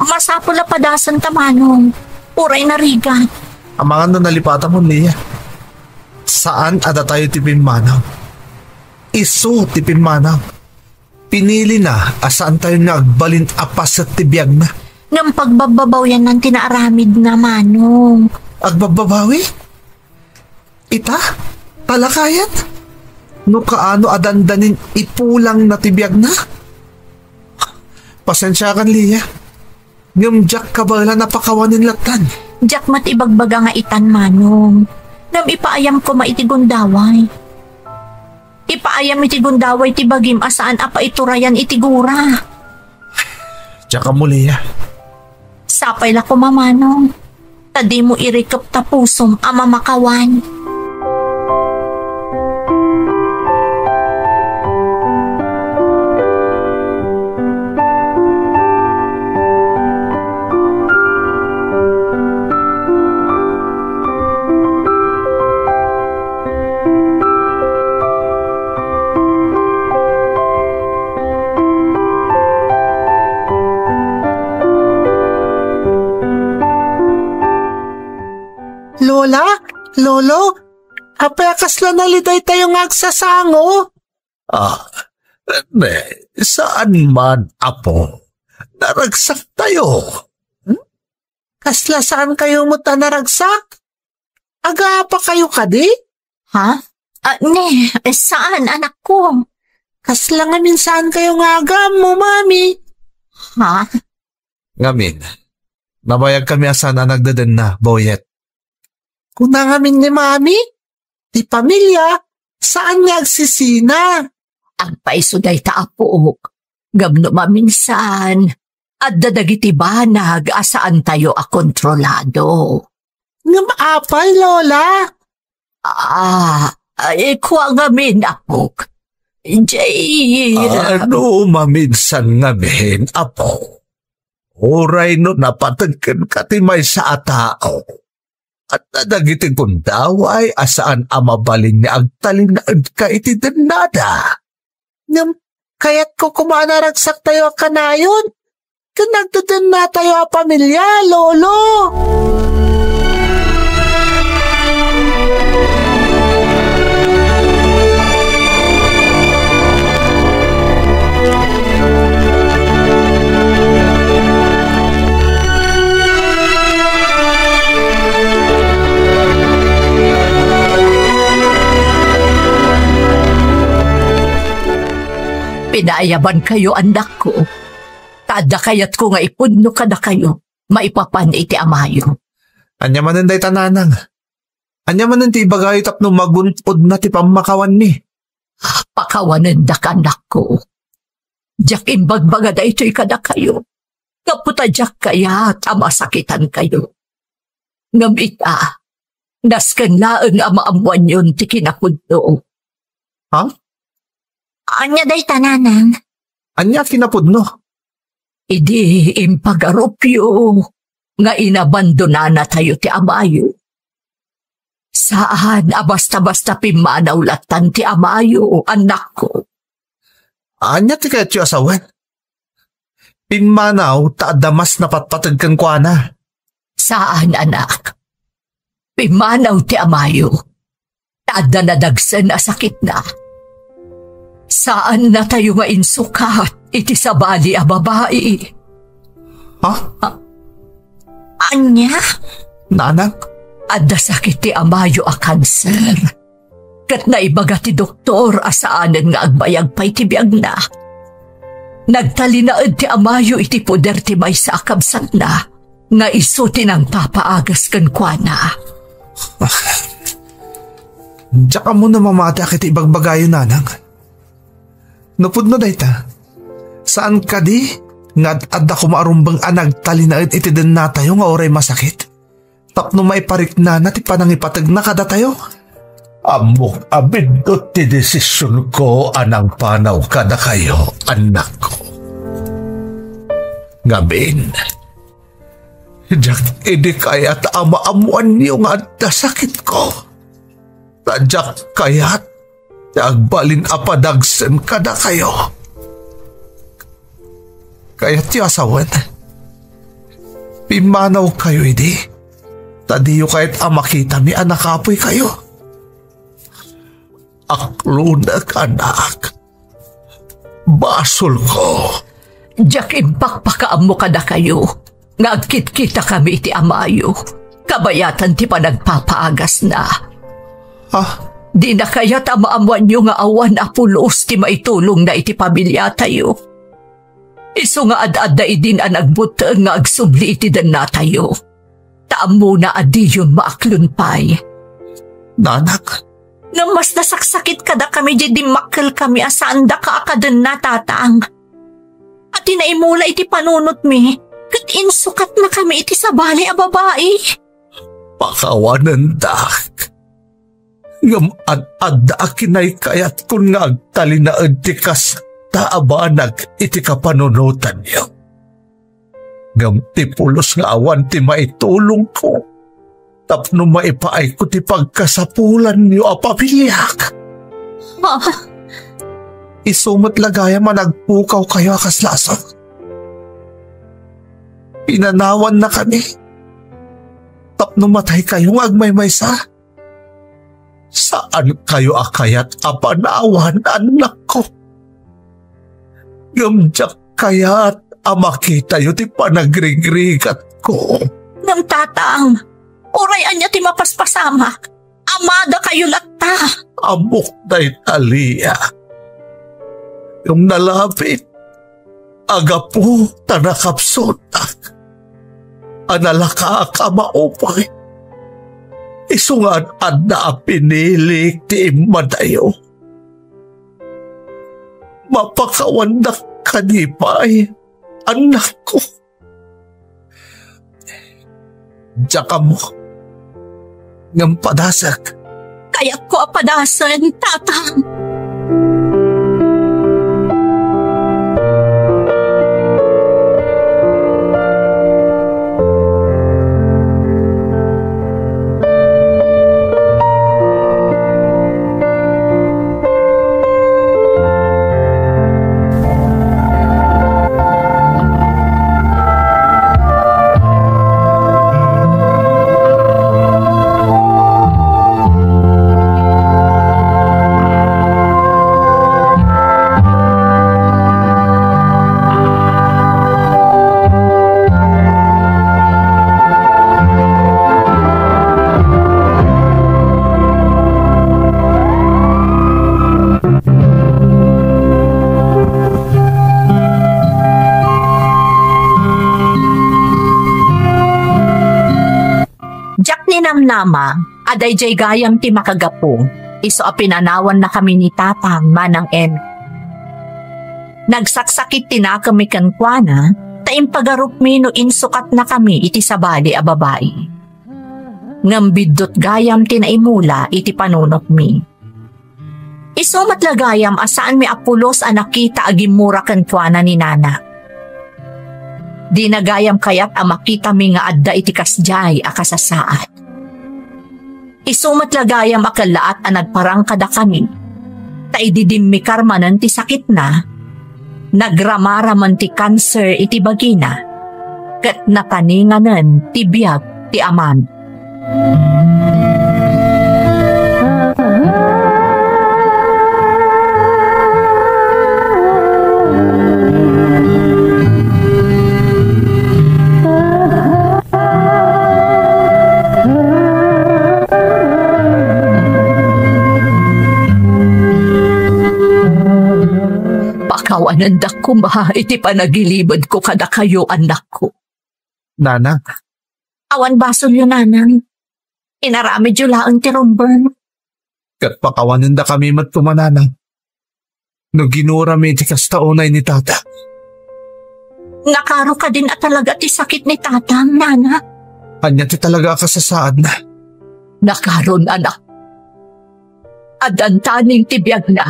Masapol na padasan ta manong. Uray na rigan. Amangan na nalipata mo, Lia. Saan ada tayo tipin manaw? Iso tipin manaw. Pinili na asaan tayo nagbalin apas at tibiyag na. Ngam pagbababaw yan ng tinaaramid na manong. Agbababawi? Ita? Talakayat? No kaano adandanin ipulang na tibiyag na? Pasensya kan, Lia. Ngam jak kabala napakawanin latan. Jak mat ibagbaga nga itan manong. Ngam ipaayam ko maitigundaway. Ipaayam itigundaway ti bagim asaan apa iturayan itigura. Tsaka mo, Lia. Sapay la ko mamanong. Tadi mo irikap tapusom ama makawan. Lola? Lolo? Apekas lang naliday tayo ngagsasango? Saan man, apo? Naragsak tayo. Kasla saan kayo mo ta naragsak? Aga pa kayo kadi? Ha? Saan anak ko? Kasla nga minsan kayo ngagam mo, mami. Ha? Ngamin, nabayag kami asan na nagdadan na, Boyet. Kung nangamin ni mami, di pamilya, saan nagsisina? Ang paisuday ta apo, gabno maminsan, at dadagiti banag asaan tayo kontrolado. Ngam-apay, Lola. Kuha ngamin apok. Jay. Ano maminsan ngamin, apo? Oray no napatagkan katimay sa atao. At nadagiti kong daway asaan amabalin ni agtalinaan ka iti danada. Ngam, kaya't ko kumanaragsak tayo kanayon. Kanagdadan na tayo pamilya, Lolo. Pinayaban kayo, anak ko. Kada kayat ko nga ipudno kada kayo, maipapan iti amayo. Anya manan day tananang. Anya manan ti ibagay tapno magunpod na ti pamakawan mi. Pakawanan da ka, anak ko. Diyak imbagbaga da ito'y kada kayo. Kaputa diyak kaya at amasakitan kayo. Ngam naskan laeng amaamuan yun ti kinapudno. Ha? Anya day tananang. Anya kinapudno? Idi impagarupyo nga inabandona na tayo ti amayo. Saan basta-basta pimanaw latan ti amayo, anak ko? Anya ti kaya't yung asawan? Pinmanaw damas na patpatag kang kuana. Saan, anak? Pimanaw ti amayo. Tada nadagsan na sakit na. Saan na tayo nga insukat iti sabali a babae? Ha? Anya? Nanang? Adda sakit ti amayo a kanser. Kat naibaga ti doktor asaanan nga agbayag pa'y ti biag na. Nagtalinaad ti amayo iti poder ti may sa akabsat na, nga iso tinang papaagas kan kuana. Diyak mo na mamata kiti ibagbagayo nanang. Napud na dayta. Saan ka di? Nga adda ko maarumbang anag talinaad iti den na tayo nga oray masakit. Tapno may parik na ti panangipatag na kada tayo. Amok abindot ti desisyon ko anang panaw kada kayo, anak ko. Ngabin, diyak idi kaya't amaamuan niyo nga adda sakit ko. Tadyak kaya't agbalin apadagsen kada kayo. Kaya't yung asawan, pimanaw kayo idi. Tadiyo kaya't amakita mi anak apoy kayo. Aklunag anak, basol ko. Diyak impakpakaam mo kada kayo. Ngagkit-kita kami iti amayo. Kabayatan ti panagpapaagas na. Di na kaya tamaamuan nyo nga awan apulos ti maitulong na iti pamilya tayo. Iso nga ad-ad na idin ang nagbutang nga agsubli iti dan na tayo. Taam muna adi yun maaklunpay. Nanak, nga mas nasaksakit kada kami di makkel kami asaan da ka akadan na tatang. At inaimula iti panunot mi, kat insukat na kami iti sabali a babae. Pakawanan dak. Ngam ad-ad da akinay kayat kun nga agtalinaad ti kas taabanag iti kapanunutan niyo. Ngam ti pulos nga awan ti maitulong ko. Tapno maipaay ko ti pagkasapulan niyo a pamilyak. Isumot lagaya managpukaw kayo akas lasok. Pinanawan na kami. Tapno matay kayong agmaymaysa. Saan kayo akayat apanawan, anak ko? Gamjak kaya't amakita yu ti panagrigrigat ko. Ngam tatang, oray anya ti mapaspasama. Amada kayo latta. Amok day talia. Yung nalapit, agapu tanakapsotak. Analaka ka maupay. Isungan at na pinilik ti imadayo. Mapakawandak kanipay, anak ko. Diyan mo, ng padasak. Kaya ko apadasan, tatang. Nama, aday jay gayam ti makagapong, iso a pinanawan na kami ni tatang manang en. Nagsaksakit tina kami kankwana, taim pagarup mi no insukat na kami iti sabali a babae. Ngambidot gayam tinaimula iti panunot mi. Iso matlagayam asaan mi apulos a nakita agimura kankwana ni nana. Di nagayam kayat a makita mi nga adda iti kasjay a kasasaad. Isumat lagayam akalaat ang nagparang kada kami. Taididim mi karmanan ti sakit na. Nagramaraman ti cancer iti bagina. Kat nakaninganan ti biyag ti aman. Awanan da ko ma, iti panagilibad ko kada kayo anak ko. Nanang, Awan basol yun, nanang. Inaramid yun laang tirumban. kat pakawanan da kami matkumananang. No ginura mi iti kastaunay ni tata. Nakaro ka din at talaga ti sakit ni tatang, nana. Anya ti talaga kasasaad na. Nakaroon anak. Adantaning tibiyag na.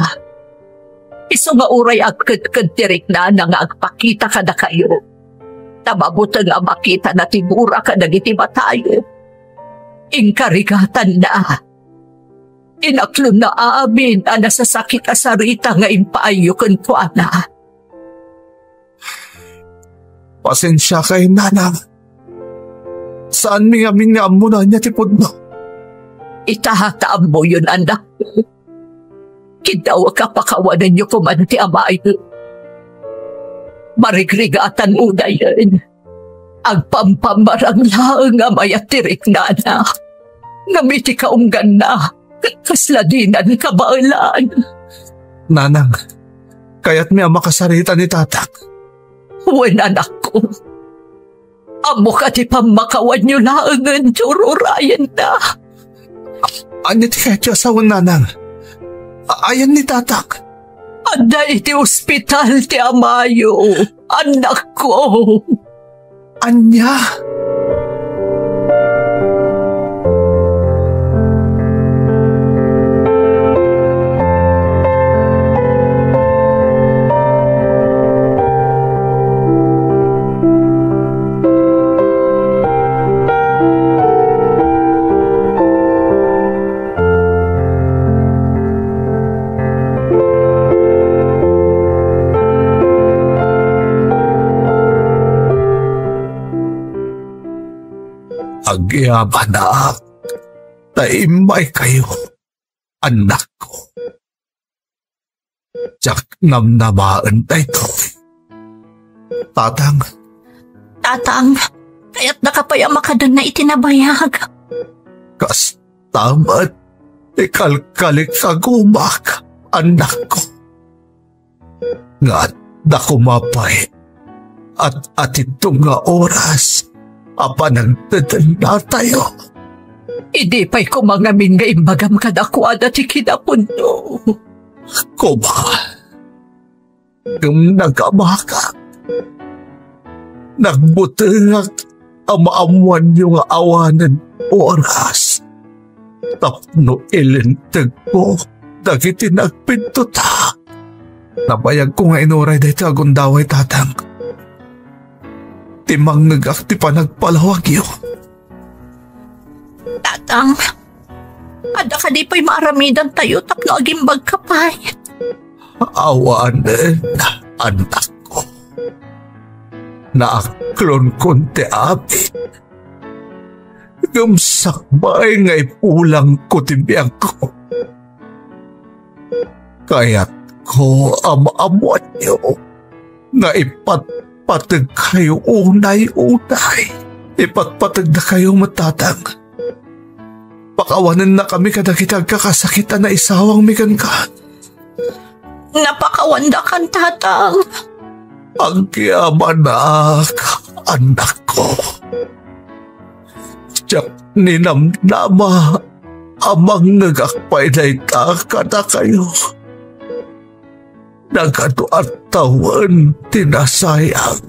Iso nga uray agkad-kad tirik na nga agpakita ka na kayo. Tababuta nga makita na tibura ka na gitiba tayo. Inkarigatan na. Inaklon na amin na nasasakit asarita nga impaayo kan po na. Pasensya kay nanang. Saan mi amin nga amo na niya tipod mo? Itahataam mo yun, anak. Kidaw ka pakawanan niyo kuman ti amay. Marigrigatan mo na yan. Agpampamarang lang nga mayatirik na anak. Ngamiti kaunggan na. Kasladinan kabailan. Nanang, kaya't mi ang makasarita ni tatak. Wen anak ko. Amo ka ti pamakawan niyo lang ang tururayan na. Anya ti kaya asawan nanang? Ayan ni tatak. Anda iti ospital ti amayo. Anak ko. Anya? Agyaban na, taimay kayo, anak ko. Tiyak namnamaan tayo. Tatang. Tatang, kaya't nakapayama ka dun na itinabayag. Kas tamat, ikalkalik ka gumak, anak ko. Nga nakumapay, at itong nga oras, apa nagtadanda tayo. Idi pa'y kumangamin nga imbagam kadakwada ti kinapundo. Kuma, kung nagabaka, nagbutangak ang maamuan yung awanan oras. Tapno ilintag ko, dagiti nagpinto ta. Nabayag ko nga inuray dahito agundaway tatang. Timang nagakti pa nagpalawag yun. Tatang, ada ka di pa'y maaramidan tayo tapno agimbag ka pa'y. Awanan, anak ko. Naaklon konti abit. Gamsakbay nga'y pulang ko tibiyang ko. Kaya't ko amaamot niyo nga ipatpatag kayo unay-unay. Ipatpatag na kayo matatang. Pakawanan na kami kadakitag kakasakitan na isawang mikan ka. Napakawanda kan tatang. Ang kiamanak, anak ko. Tiyak ninamnama amang nagakpay na itakada kayo. Nagano at tawan tinasayang.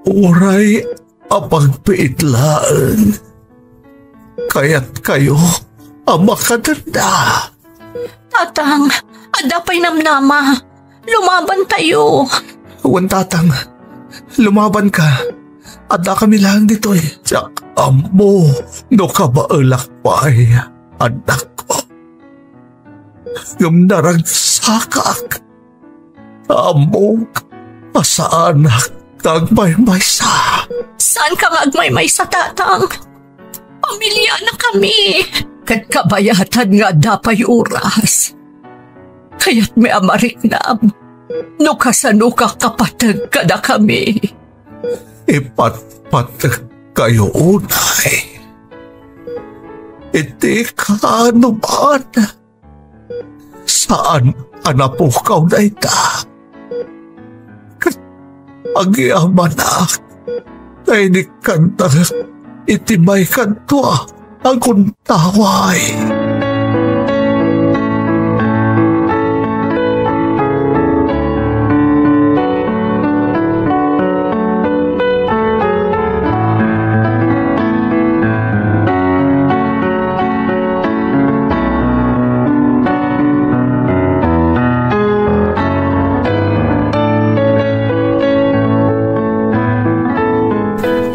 Uray apagpiitlaan. Kaya't kayo ang makatanda. Tatang, ada pa'y namnama. Lumaban tayo. Huwag tatang, lumaban ka. Ada kami lang dito eh. Tiyak amo, no kabaalak pa eh, anak ko. Gamnarang sakak. Amo, asaanak, tagmay-maysa. Saan ka magmaymay sa tatang? Pamilya na kami. Kat kabayatan nga dapay oras. Kaya't may amarik na no kasano ka kapatag ka na kami. Ipatpatag kayo unay. Iti ka ano ba? Saan anapo kaw na ita. Agiamanak, nainik kanta, itimay kanto akong taway.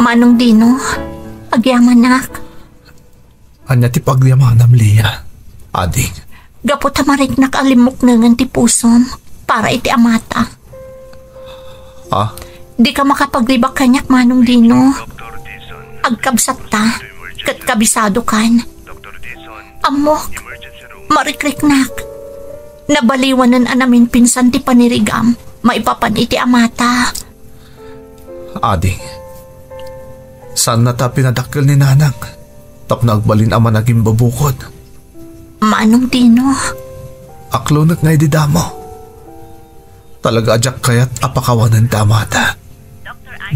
Manong Dino, agyamanak. Anya ti pagyamanam liya, ading. Gapo tamarik nakalimok na nga ti pusom para iti amata. Ah? Di ka makapaglibak kanyak, Manong Dino. Agkabsat ta, kat kabisado kan. Amok, marikriknak. Nabaliwanan anamin pinsan ti panirigam, maipapan iti amata. Ading, saan na ta pinadakkel ni nanang? Tapno agbalin ama naging babukod. Manong Dino. Aklonat nga ididamo. Talaga ajak kayat apakawanan ta amata.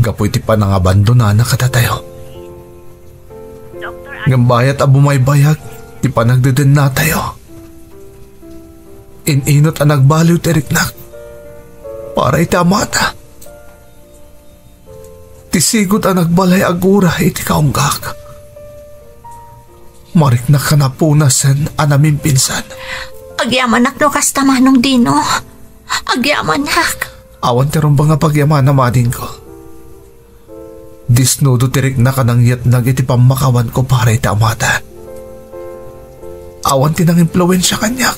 Gapoy ti panangabandona na katatayo. Ngambayat abumay bayag, ti panagdeden na tayo. Ininot ang nagbaliw teriknak. Para iti amata. Tisigod ang nagbalay agura iti kaunggak. Marik na kanapunasan anamin pinsan. Agyamanak no kasta, Manong Dino. Agyamanak. Awan terong ba nga pagyaman na mading ko. Disnudo tirik na kanangyat nag iti pamakawan ko para iti amata. Awan tinang impluensya kanyak.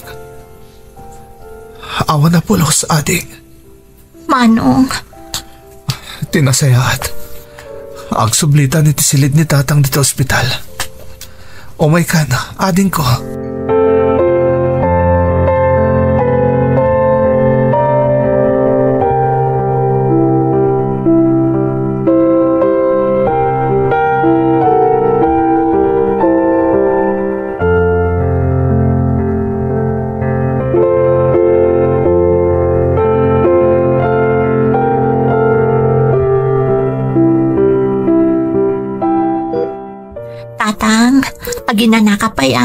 Awan na pulos, ading. Manong. Tinasayaat. Agsublitan iti silid ni tatang dito ospital. Umay ka na, ading ko. Tatang, aginana ka pa'y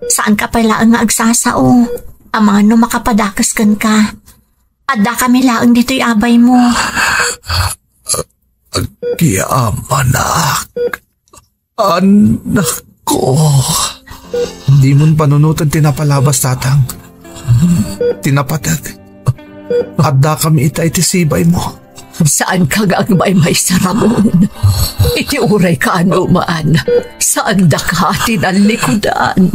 Saan ka pa'y laang nga agsasao? Amano makapadakas kan ka. Adda kami laang dito'y abay mo. Agyamanak. Anak ko. Di mon panunutan tinapalabas, tatang. Tinapatag. Adda kami itay tisibay mo. Saan ka gagbay may saramon? Iti uray ka anumaan. Saan da ka tinalikudan?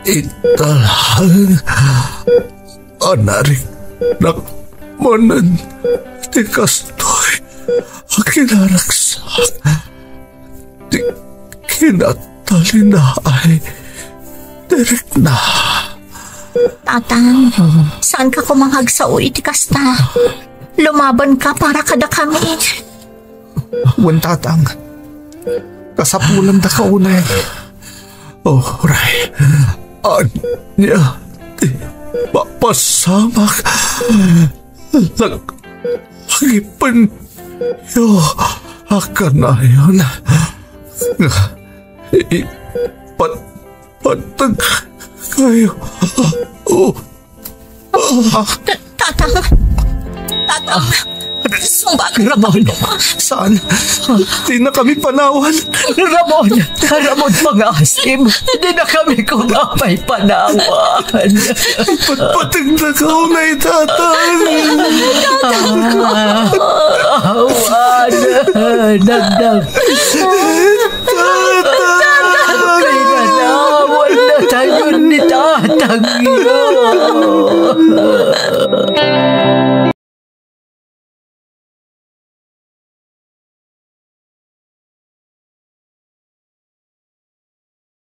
Italang anarik nakmanan ti kastoy kinaragsak ti kinatalina ay direk na. Tatang, saan ka kumanghag sa iti kasta? Lumaban ka para kada kami. Wan, tatang. Kasapulan da kaunay. Oh, ray. Anya, ti papasamak. Lagipan yo akan na yun. Patag kayo. Tatang, sumbag. Ramon, Saan? Di na kami panawan. Ramon, mga asim. Hindi na kami kumapay panawan. Patag na kaunay, tatang. Awan, nagdag. Pinanawan na tayo ni tatang yun.